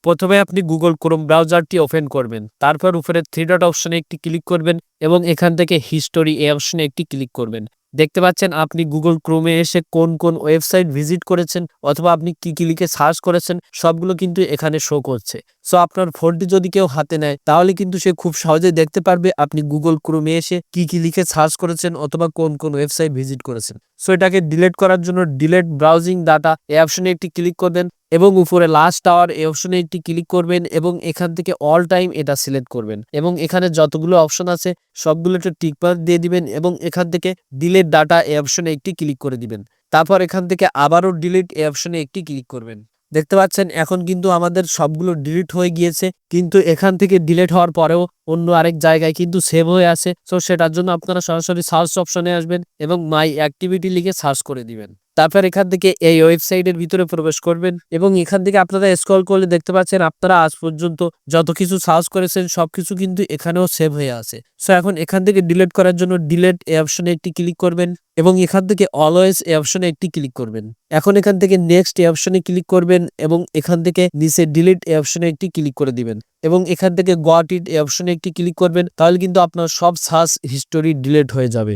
প্রথমে আপনি Google Chrome ব্রাউজারটি open করবেন, তারপর উপরে থ্রি ডট অপশনে একটি ক্লিক করবেন এবং এখান থেকে হিস্টোরি এই অপশনে একটি ক্লিক করবেন। দেখতে পাচ্ছেন আপনি গুগল ক্রোমে এসে কোন কোন ওয়েবসাইট ভিজিট করেছেন অথবা আপনি কি কি লিখে সার্চ করেছেন সবগুলো কিন্তু এখানে শো করছে। সো আপনার ফোনটি যদি কেউ হাতে নেয় তাহলে কিন্তু সে খুব সহজে দেখতে পারবে আপনি গুগল ক্রোমে এসে কি কি লিখে সার্চ করেছেন অথবা কোন কোন ওয়েবসাইট ভিজিট করেছেন। সো এটাকে ডিলিট করার জন্য ডিলিট ব্রাউজিং ডাটা এই অপশনে একটি ক্লিক করবেন এবং উপরে লাস্ট আওয়ার এই অপশনে একটি ক্লিক করবেন এবং এখান থেকে অল টাইম এটা সিলেক্ট করবেন এবং এখানে যতগুলো অপশন আছে সবগুলো একটা টিক মার্ক দিয়ে দিবেন এবং এখান থেকে ডিলিট ডাটা এই অপশনে একটি ক্লিক করে দিবেন। তারপর এখান থেকে আবারও ডিলিট এই অপশনে একটি ক্লিক করবেন। দেখতে পাচ্ছেন এখন কিন্তু আমাদের সবগুলো ডিলিট হয়ে গিয়েছে, কিন্তু এখান থেকে ডিলিট হওয়ার পরেও অন্য আরেক জায়গায় কিন্তু সেভ হয়ে আছে। সো সেটার জন্য আপনারা সরাসরি সার্চ অপশনে আসবেন এবং মাই অ্যাক্টিভিটি লিখে সার্চ করে দিবেন। তারপর এখান থেকে এই ওয়েবসাইটের ভিতরে প্রবেশ করবেন এবং এখান থেকে আপনারা স্ক্রল করলে দেখতে পাচ্ছেন আপনারা আজ পর্যন্ত যত কিছু সার্চ করেছেন সবকিছু কিন্তু এখানেও সেভ হয়ে আছে। সো এখন এখান থেকে ডিলিট করার জন্য ডিলিট এই অপশনে একটি ক্লিক করবেন এবং এখান থেকে অলওয়েজ এই অপশনে একটি ক্লিক করবেন। এখন এখান থেকে নেক্সট এই অপশনে ক্লিক করবেন এবং এখান থেকে নিচে ডিলিট এই অপশনে একটি ক্লিক করে দিবেন এবং এখান থেকে গট ইট এই অপশনে একটি ক্লিক করবেন। তাহলে কিন্তু আপনার সব সার্চ হিস্টোরি ডিলিট হয়ে যাবে।